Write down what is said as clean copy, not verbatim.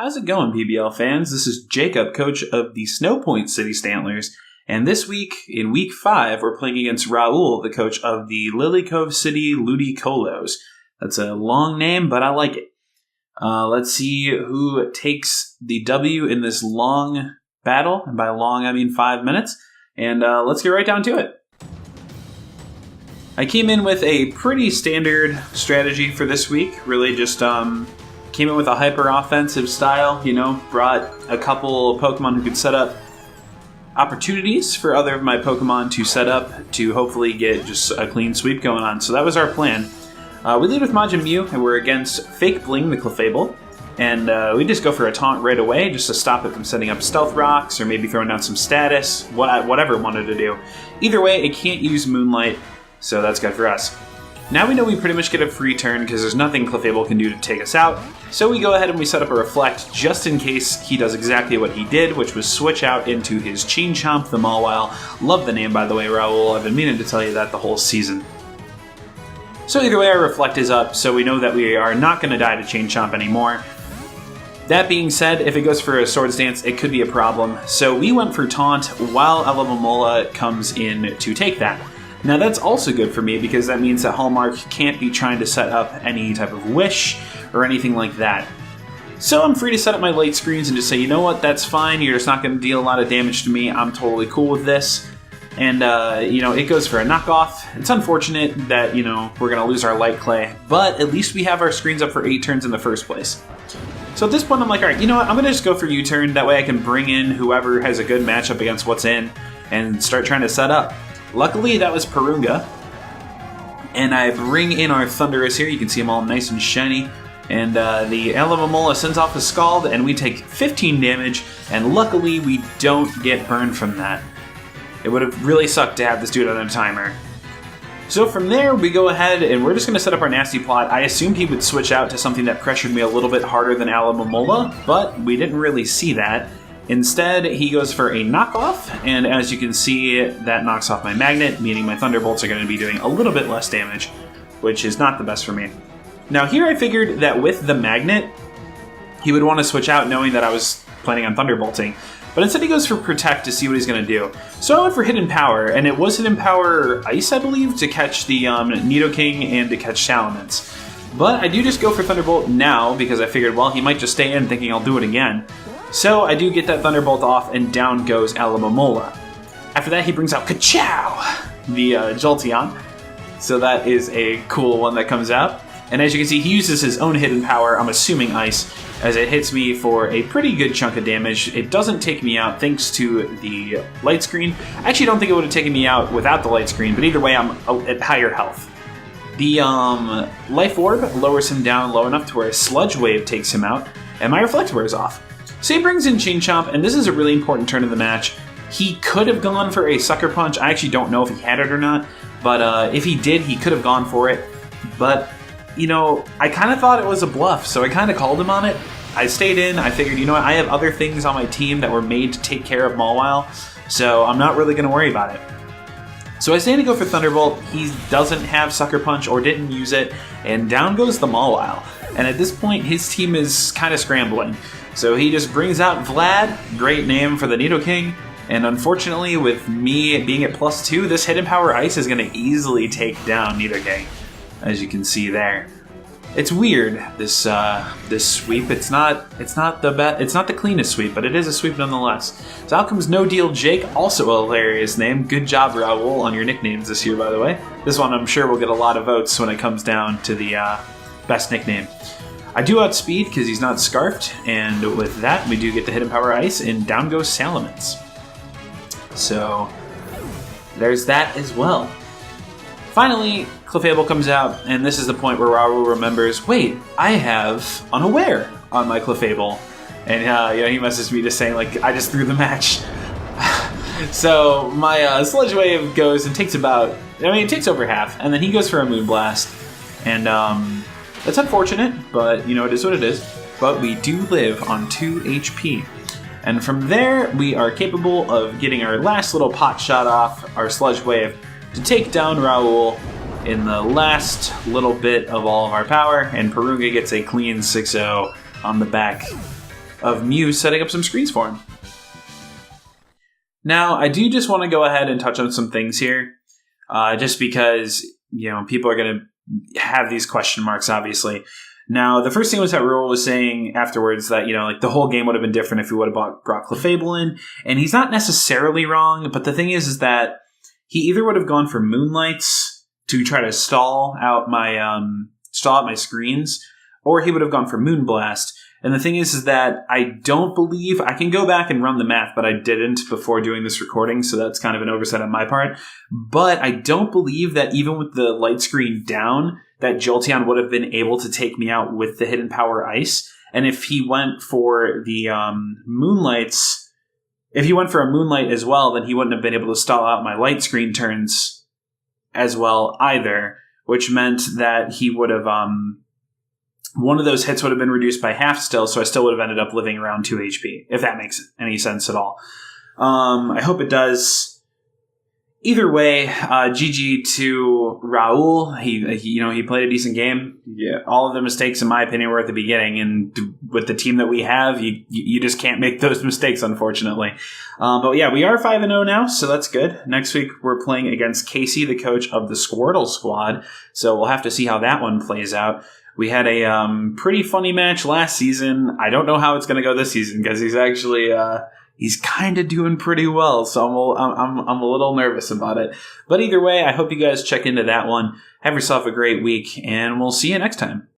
How's it going, PBL fans? This is Jacob, coach of the Snowpoint City Stantlers, and this week, in Week 5, we're playing against Raul, the coach of the Lilycove City Ludicolos. That's a long name, but I like it. Let's see who takes the W in this long battle, and by long I mean 5 minutes, and let's get right down to it. I came in with a pretty standard strategy for this week, really just came in with a hyper-offensive style, brought a couple Pokemon who could set up opportunities for other of my Pokemon to set up to hopefully get just a clean sweep going on. So that was our plan. We lead with Majin Mew, and we're against Fake Bling, the Clefable. And we just go for a taunt right away, just to stop it from setting up Stealth Rocks, or maybe throwing down some status, whatever it wanted to do. Either way, it can't use Moonlight, so that's good for us. Now we know we pretty much get a free turn because there's nothing Clefable can do to take us out, so we go ahead and we set up a Reflect just in case he does exactly what he did, which was switch out into his Chain Chomp the Mawile. Love the name, by the way, Raul. I've been meaning to tell you that the whole season. So either way, our Reflect is up, so we know that we are not going to die to Chain Chomp anymore. That being said, if it goes for a Swords Dance, it could be a problem, so we went for Taunt while Alomomola comes in to take that. Now that's also good for me because that means that Hallmark can't be trying to set up any type of wish or anything like that. So I'm free to set up my light screens and just say, you know what, that's fine, you're just not going to deal a lot of damage to me, I'm totally cool with this. And, it goes for a knockoff. It's unfortunate that, we're going to lose our Light Clay, but at least we have our screens up for 8 turns in the first place. So at this point I'm like, alright, you know what, I'm going to just go for U-turn, that way I can bring in whoever has a good matchup against what's in and start trying to set up. Luckily, that was Purunga, and I bring in our Thundurus here. You can see them all nice and shiny, and the Alomomola sends off a Scald, and we take 15 damage, and luckily we don't get burned from that. It would have really sucked to have this dude on a timer. So from there, we go ahead, and we're just going to set up our Nasty Plot. I assumed he would switch out to something that pressured me a little bit harder than Alomomola, but we didn't really see that. Instead, he goes for a knockoff, and as you can see, that knocks off my Magnet, meaning my Thunderbolts are going to be doing a little bit less damage, which is not the best for me. Now here I figured that with the Magnet, he would want to switch out knowing that I was planning on Thunderbolting, but instead he goes for Protect to see what he's going to do. So I went for Hidden Power, and it was Hidden Power Ice, I believe, to catch the Nidoking and to catch Salamence. But I do just go for Thunderbolt now, because I figured, well, he might just stay in thinking I'll do it again. So I do get that Thunderbolt off, and down goes Alomomola. After that, he brings out Kachow, the Jolteon. So that is a cool one that comes out. And as you can see, he uses his own hidden power, I'm assuming Ice, as it hits me for a pretty good chunk of damage. It doesn't take me out thanks to the light screen. I actually don't think it would have taken me out without the light screen, but either way, I'm at higher health. The Life Orb lowers him down low enough to where a Sludge Wave takes him out, and my Reflect wears off. So he brings in Chain Chomp, and this is a really important turn of the match. He could have gone for a Sucker Punch. I actually don't know if he had it or not, but if he did, he could have gone for it. But, I kind of thought it was a bluff, so I kind of called him on it. I stayed in. I figured, I have other things on my team that were made to take care of Mawile, so I'm not really going to worry about it. So I say to go for Thunderbolt. He doesn't have Sucker Punch or didn't use it, and down goes the Mawile. And at this point, his team is kind of scrambling. So he just brings out Vlad, great name for the Nidoking, and unfortunately with me being at +2, this Hidden Power Ice is going to easily take down Nidoking, as you can see there. It's weird, this sweep. It's not the cleanest sweep, but it is a sweep nonetheless. So out comes No Deal Jake, also a hilarious name. Good job, Raul, on your nicknames this year, by the way. This one I'm sure will get a lot of votes when it comes down to the best nickname. I do outspeed because he's not Scarfed, and with that we do get the Hidden Power Ice, and down goes Salamence. So there's that as well. Finally, Clefable comes out, and this is the point where Raul remembers, wait, I have Unaware on my Clefable. And he messages me just saying, like, I just threw the match. So my Sludge Wave goes and takes it takes over half, and then he goes for a Moonblast. And that's unfortunate, but it is what it is. But we do live on 2 HP. And from there, we are capable of getting our last little pot shot off, our Sludge Wave, to take down Raul in the last little bit of all of our power, and Purunga gets a clean 6-0 on the back of Mew setting up some screens for him. Now, I do just want to go ahead and touch on some things here, just because, people are going to have these question marks, obviously. Now, the first thing was that Raul was saying afterwards that, the whole game would have been different if he would have brought Clefable in. And he's not necessarily wrong, but the thing is that he either would have gone for Moonlights to try to stall out my screens, or he would have gone for Moonblast. And the thing is that I don't believe, I can go back and run the math, but I didn't before doing this recording, so that's kind of an oversight on my part. But I don't believe that even with the light screen down, that Jolteon would have been able to take me out with the Hidden Power Ice. And if he went for the Moonlights, if he went for a Moonlight as well, then he wouldn't have been able to stall out my light screen turns as well either, which meant that he would have... one of those hits would have been reduced by half still, so I still would have ended up living around 2 HP, if that makes any sense at all. I hope it does. Either way, GG to Raul. He played a decent game. Yeah, all of the mistakes, in my opinion, were at the beginning, and with the team that we have, you just can't make those mistakes, unfortunately. But yeah, we are 5-0 now, so that's good. Next week, we're playing against Casey, the coach of the Squirtle squad, so we'll have to see how that one plays out. We had a pretty funny match last season. I don't know how it's going to go this season because he's actually he's kind of doing pretty well, so I'm a little nervous about it. But either way, I hope you guys check into that one. Have yourself a great week, and we'll see you next time.